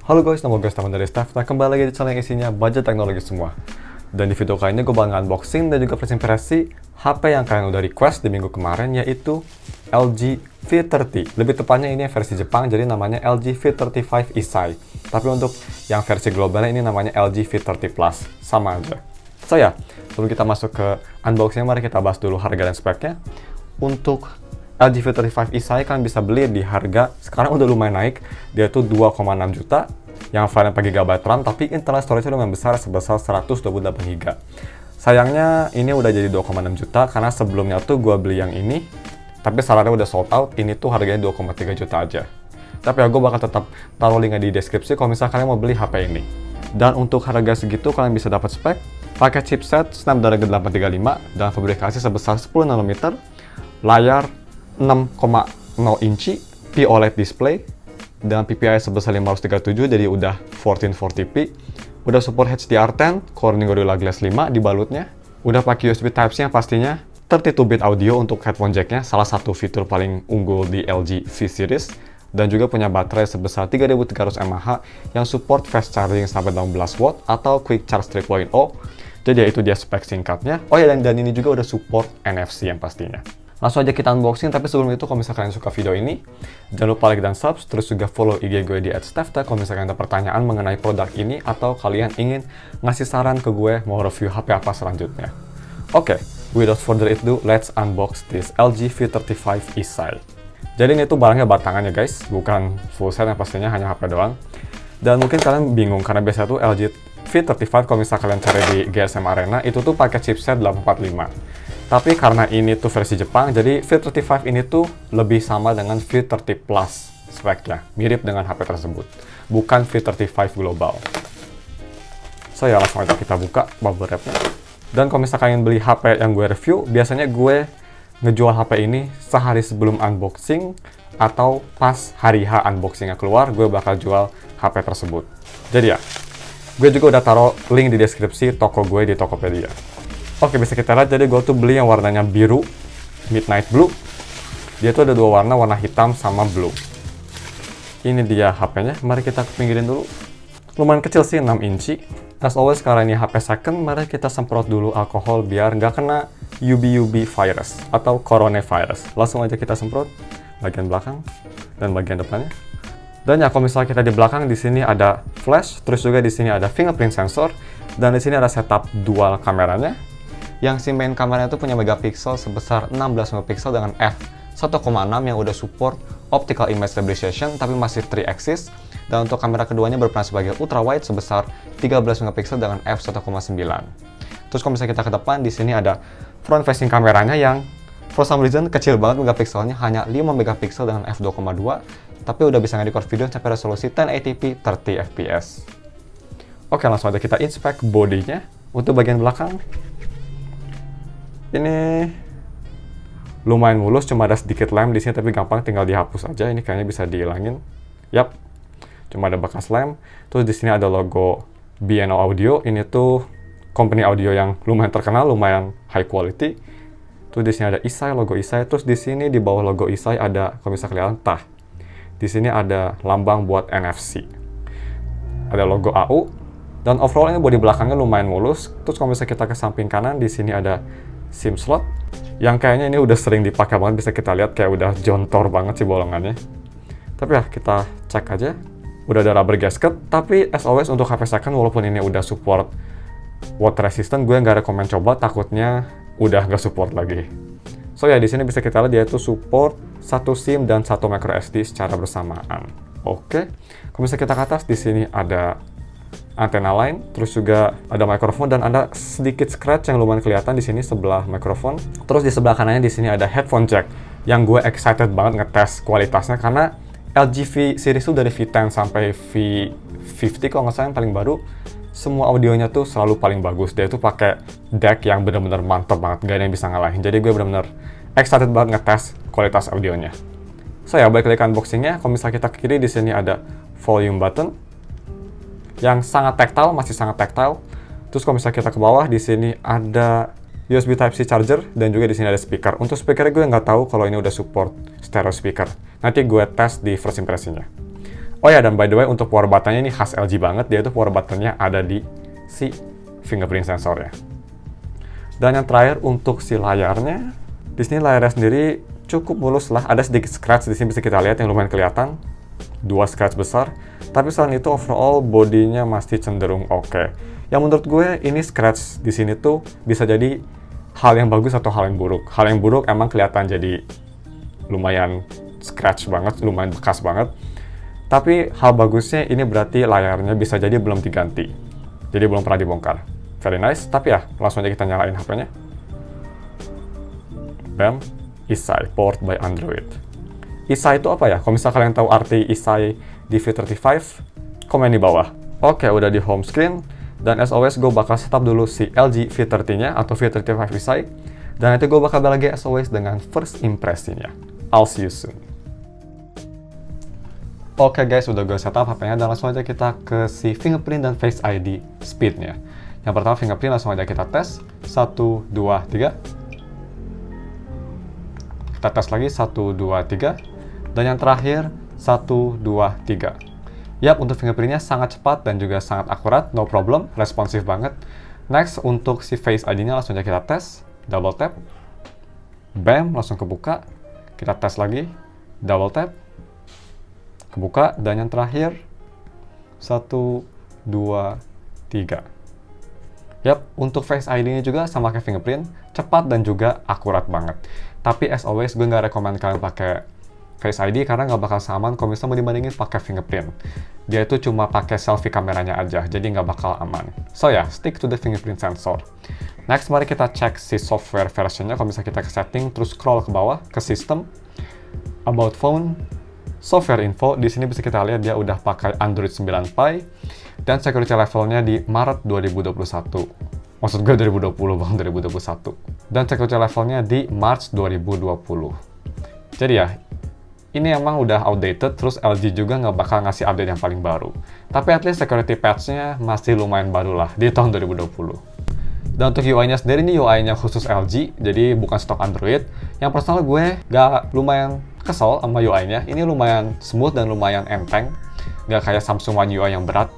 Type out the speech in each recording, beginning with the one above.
Halo guys, nama gue Stefan dari Stef. Nah, kembali lagi di channel yang isinya budget teknologi semua. Dan di video kali ini gue bakal unboxing dan juga first impresi HP yang kalian udah request di minggu kemarin, yaitu LG V30. Lebih tepatnya ini versi Jepang, jadi namanya LG V35 Isai. Tapi untuk yang versi globalnya ini namanya LG V30 Plus. Sama aja. So ya, sebelum kita masuk ke unboxing, mari kita bahas dulu harga dan speknya. Untuk LG V35 Isai kalian bisa beli di harga, sekarang udah lumayan naik, dia tuh 2,6 juta. Yang varian 4GB RAM, tapi internal storage lumayan besar sebesar 128GB. Sayangnya ini udah jadi 2,6 juta karena sebelumnya tuh gua beli yang ini, tapi salahnya udah sold out. Ini tuh harganya 2,3 juta aja. Tapi ya gue bakal tetap taruh linknya di deskripsi kalau misalnya kalian mau beli HP ini. Dan untuk harga segitu kalian bisa dapat spek pakai chipset Snapdragon 835 dan fabrikasi sebesar 10 nm, layar 6,0 inci, POLED display, dengan PPI sebesar 537, jadi udah 1440p, udah support HDR10, Corning Gorilla Glass 5 di balutnya, udah pakai USB Type-C yang pastinya, 32-bit audio untuk headphone jack-nya, salah satu fitur paling unggul di LG V Series, dan juga punya baterai sebesar 3300 mAh yang support fast charging sampai 16 watt atau Quick Charge 3.0. Jadi ya itu dia spek singkatnya. Oh ya, dan ini juga udah support NFC yang pastinya. Langsung aja kita unboxing, tapi sebelum itu kalau misalkan kalian suka video ini, jangan lupa like dan subscribe, terus juga follow IG gue di @steftech kalau misalkan ada pertanyaan mengenai produk ini atau kalian ingin ngasih saran ke gue mau review HP apa selanjutnya. Oke, without further ado, let's unbox this LG V35 Isai. Jadi ini tuh barangnya batangannya guys, bukan full set yang pastinya hanya HP doang. Dan mungkin kalian bingung karena biasanya tuh LG V35 kalau misalkan kalian cari di GSM Arena itu tuh pakai chipset 845. Tapi karena ini tuh versi Jepang, jadi V35 ini tuh lebih sama dengan V30 Plus speknya, mirip dengan HP tersebut, bukan V35 global. So ya, langsung aja kita buka bubble wrapnya. Dan kalau misalkan kalian beli HP yang gue review, biasanya gue ngejual HP ini sehari sebelum unboxing atau pas hari H unboxingnya keluar, gue bakal jual HP tersebut. Jadi ya, gue juga udah taruh link di deskripsi toko gue di Tokopedia. Oke, bisa kita lihat, jadi gue tuh beli yang warnanya biru, midnight blue. Dia tuh ada dua warna, warna hitam sama blue. Ini dia HP-nya, mari kita pinggirin dulu. Lumayan kecil sih, 6 inci. As always, karena ini HP second, mari kita semprot dulu alkohol biar nggak kena UV virus atau coronavirus. Langsung aja kita semprot bagian belakang dan bagian depannya. Dan ya, kalau misalnya kita di belakang, di sini ada flash, terus juga di sini ada fingerprint sensor, dan di sini ada setup dual kameranya. Yang si main kameranya itu punya megapiksel sebesar 16 megapiksel dengan f1.6 yang udah support optical image stabilization tapi masih 3 axis. Dan untuk kamera keduanya berperan sebagai ultra wide sebesar 13 megapiksel dengan f1.9. Terus kalau misalnya kita ke depan, di sini ada front facing kameranya yang for some reason kecil banget megapikselnya, hanya 5 megapiksel dengan f2.2, tapi udah bisa nge-record video sampai resolusi 1080p 30 fps. Oke, langsung aja kita inspect bodinya. Untuk bagian belakang, ini lumayan mulus, cuma ada sedikit lem di sini tapi gampang, tinggal dihapus aja. Ini kayaknya bisa dihilangin. Yap, cuma ada bekas lem. Terus di sini ada logo B&O Audio. Ini tuh company audio yang lumayan terkenal, lumayan high quality. Terus di sini ada Isai, logo Isai. Terus di sini di bawah logo Isai ada, kalau bisa kelihatan, di sini ada lambang buat NFC. Ada logo AU. Dan overall ini bodi belakangnya lumayan mulus. Terus kalau misalnya kita ke samping kanan, di sini ada SIM slot yang kayaknya ini udah sering dipakai banget, bisa kita lihat kayak udah jontor banget sih bolongannya. Tapi ya, kita cek aja. Udah ada rubber gasket, tapi as always untuk HP second walaupun ini udah support water resistant, gue nggak rekomen coba, takutnya udah nggak support lagi. So ya, di sini bisa kita lihat dia itu support 1 SIM dan 1 micro SD secara bersamaan. Oke. Kalau misalnya kita ke atas, di sini ada antena line, terus juga ada mikrofon dan ada sedikit scratch yang lumayan kelihatan di sini sebelah mikrofon. Terus di sebelah kanannya di sini ada headphone jack yang gue excited banget ngetes kualitasnya karena LG V series itu dari V10 sampai V50 kalau nggak salah yang paling baru, semua audionya tuh selalu paling bagus. Dia itu pakai deck yang bener-bener mantap banget, gak ada yang bisa ngalahin. Jadi gue bener-bener excited banget ngetes kualitas audionya. So ya, balik lagi ke unboxingnya. Kalau misalnya kita ke kiri, di sini ada volume button yang sangat tactile, masih sangat tactile. Terus kalau misalnya kita ke bawah, di sini ada USB Type-C charger dan juga di sini ada speaker. Untuk speakernya gue nggak tahu kalau ini udah support stereo speaker. Nanti gue tes di first impression-nya. Oh ya, dan by the way, untuk power button-nya ini khas LG banget, dia itu power button-nya ada di si fingerprint sensornya. Dan yang terakhir untuk si layarnya, di sini layarnya sendiri cukup mulus lah, ada sedikit scratch di sini bisa kita lihat yang lumayan kelihatan, 2 scratch besar, tapi selain itu overall bodinya masih cenderung oke. Yang menurut gue ini scratch di sini tuh bisa jadi hal yang bagus atau hal yang buruk. Hal yang buruk emang kelihatan jadi lumayan scratch banget, lumayan bekas banget. Tapi hal bagusnya ini berarti layarnya bisa jadi belum diganti. Jadi belum pernah dibongkar. Very nice, tapi ya langsung aja kita nyalain HP-nya. Bam, Isai, powered by Android. Isai itu apa ya? Kalau misalnya kalian tahu arti Isai di V35, komen di bawah. Oke, udah di home screen. Dan as always, gue bakal setup dulu si LG V30-nya atau V35 Isai. Dan nanti gue bakal balik lagi as always dengan first impresinya. I'll see you soon. Oke guys, udah gue setup HP-nya dan langsung aja kita ke si fingerprint dan Face ID speed-nya. Yang pertama fingerprint langsung aja kita tes. 1, 2, 3. Kita tes lagi 1, 2, 3. Dan yang terakhir 1, 2, 3. Yap, untuk fingerprintnya sangat cepat dan juga sangat akurat, no problem, responsif banget. Next, untuk si Face ID-nya langsung aja kita tes. Double tap. Bam, langsung kebuka. Kita tes lagi. Double tap. Kebuka, dan yang terakhir 1, 2, 3. Yap, untuk Face ID-nya juga sama kayak fingerprint, cepat dan juga akurat banget. Tapi as always, gue nggak rekomend kalian pakai Face ID karena nggak bakal sama kalau misalnya mau dibandingin pakai fingerprint. Dia itu cuma pakai selfie kameranya aja, jadi nggak bakal aman. So ya, stick to the fingerprint sensor. Next, mari kita cek si software versionnya. Kalau misalnya kita ke setting, terus scroll ke bawah, ke system, about phone, software info, di sini bisa kita lihat dia udah pakai Android 9 Pie dan security levelnya di Maret 2021. Maksud gue 2020 bang, 2021. Dan security levelnya di March 2020. Jadi ya, ini emang udah outdated, terus LG juga nggak bakal ngasih update yang paling baru. Tapi at least security patch-nya masih lumayan baru lah di tahun 2020. Dan untuk UI-nya sendiri, ini UI-nya khusus LG, jadi bukan stok Android. Yang personal gue nggak lumayan kesel sama UI-nya. Ini lumayan smooth dan lumayan enteng. Nggak kayak Samsung One UI yang berat.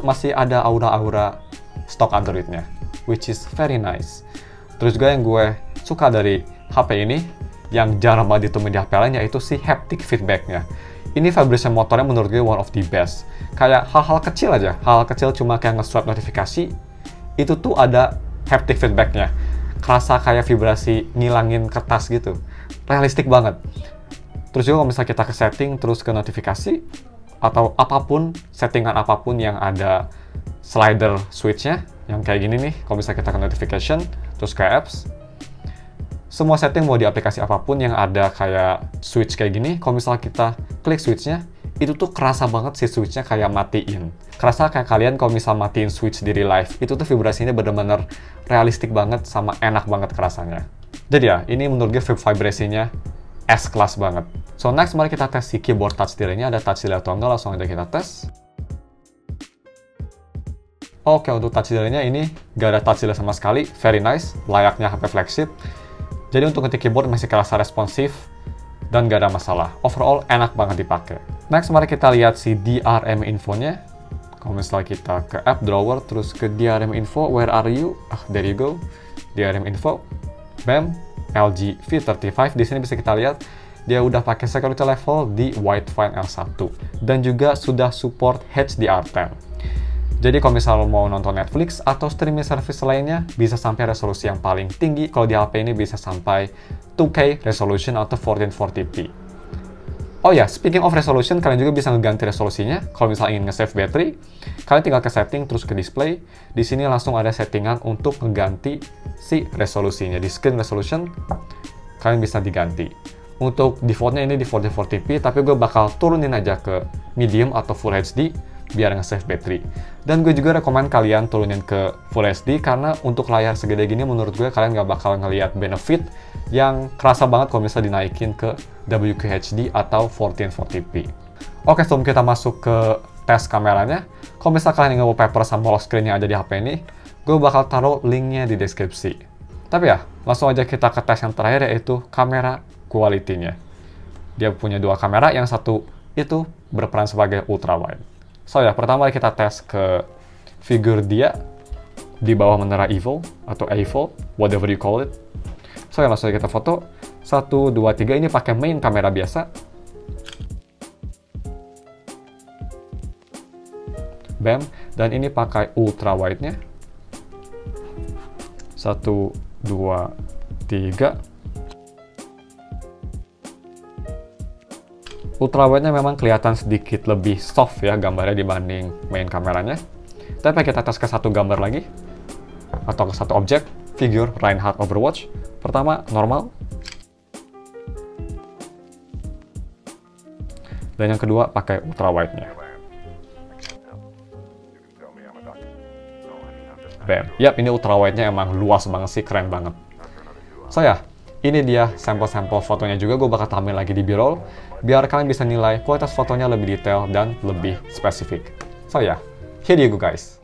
Masih ada aura-aura stok Android-nya, which is very nice. Terus juga yang gue suka dari HP ini, yang jarang banget ditemuin di HP lain, yaitu si haptic feedback-nya. Ini vibration motornya menurut gue one of the best. Kayak hal-hal kecil aja, hal-hal kecil cuma kayak nge-swipe notifikasi, itu tuh ada haptic feedback-nya. Kerasa kayak vibrasi ngilangin kertas gitu. Realistik banget. Terus juga kalau misalnya kita ke setting, terus ke notifikasi, atau apapun, settingan apapun yang ada slider switch-nya, yang kayak gini nih, kalau misalnya kita ke notification, terus ke apps, semua setting mau di aplikasi apapun yang ada kayak switch kayak gini, kalau misalnya kita klik switch-nya, itu tuh kerasa banget si switch-nya kayak matiin. Kerasa kayak kalian kalau misal matiin switch di real life, itu tuh vibrasinya bener-bener realistik banget sama enak banget kerasanya. Jadi ya, ini menurut gue vibrasinya S-class banget. So next, mari kita tes si keyboard touch delay-nya. Ada touch delay atau enggak, langsung aja kita tes. Oke, untuk touch delay-nya ini gak ada touch delay sama sekali. Very nice, layaknya HP flagship. Jadi untuk ngetik keyboard masih kerasa responsif dan gak ada masalah. Overall enak banget dipakai. Next, mari kita lihat si DRM info-nya. Kalau misalnya kita ke app drawer, terus ke DRM info, where are you? There you go. DRM info. Bam, LG V35. Di sini bisa kita lihat dia udah pakai security level di Widefine L1 dan juga sudah support HDR10. Jadi kalau misalnya mau nonton Netflix atau streaming service lainnya, bisa sampai resolusi yang paling tinggi. Kalau di HP ini bisa sampai 2K resolution atau 1440p. Oh ya, speaking of resolution, kalian juga bisa ngeganti resolusinya. Kalau misalnya ingin nge-save battery, kalian tinggal ke setting, terus ke display. Di sini langsung ada settingan untuk ngeganti si resolusinya. Di screen resolution, kalian bisa diganti. Untuk defaultnya ini default 40p, tapi gue bakal turunin aja ke medium atau full HD, biar nge-save battery. Dan gue juga rekomen kalian turunin ke Full HD karena untuk layar segede gini menurut gue kalian gak bakal ngelihat benefit yang kerasa banget kalau misalnya dinaikin ke WQHD atau 1440p. Oke, sebelum kita masuk ke tes kameranya, kalau misalnya kalian ingin wallpaper sama lock screen yang ada di HP ini, gue bakal taruh linknya di deskripsi. Tapi ya, langsung aja kita ke tes yang terakhir, yaitu kamera quality-nya. Dia punya dua kamera, yang satu itu berperan sebagai ultrawide. So ya, pertama kita tes ke figur dia di bawah menara Eiffel atau Eiffel, whatever you call it. So ya, langsung kita foto. 1, 2, 3, ini pakai main kamera biasa. Bam, dan ini pakai ultrawide-nya. 1, 2, 3. Ultrawide-nya memang kelihatan sedikit lebih soft ya gambarnya dibanding main kameranya. Tapi kita tes ke satu gambar lagi, atau ke satu objek, figur Reinhardt Overwatch. Pertama, normal. Dan yang kedua, pakai ultrawide-nya. Bam. Yap, ini ultrawide-nya emang luas banget sih, keren banget. So ya, ini dia sampel-sampel fotonya juga, gue bakal tampilin lagi di B-roll, biar kalian bisa nilai kualitas fotonya lebih detail dan lebih spesifik. So ya, here you go guys.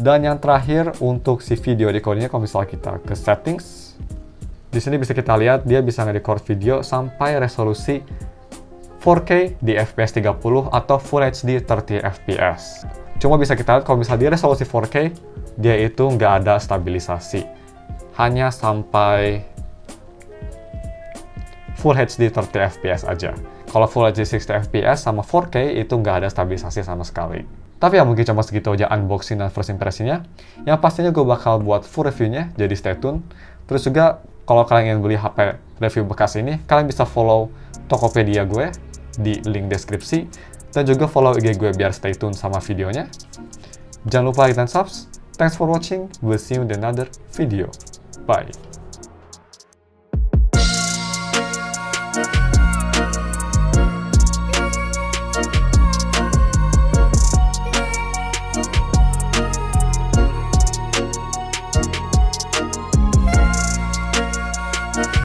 Dan yang terakhir untuk si video recordingnya, kalau misalnya kita ke settings, di sini bisa kita lihat dia bisa nge-record video sampai resolusi 4K di FPS 30 atau Full HD 30 FPS. Cuma bisa kita lihat kalau misalnya di resolusi 4K, dia itu nggak ada stabilisasi. Hanya sampai Full HD 30 FPS aja. Kalau Full HD 60 FPS sama 4K itu nggak ada stabilisasi sama sekali. Tapi ya mungkin cuma segitu aja unboxing dan first impression-nya. Yang pastinya gue bakal buat full review-nya, jadi stay tune. Terus juga kalau kalian ingin beli HP review bekas ini, kalian bisa follow Tokopedia gue di link deskripsi. Dan juga follow IG gue biar stay tune sama videonya. Jangan lupa like dan subs. Thanks for watching. We'll see you in another video. Bye.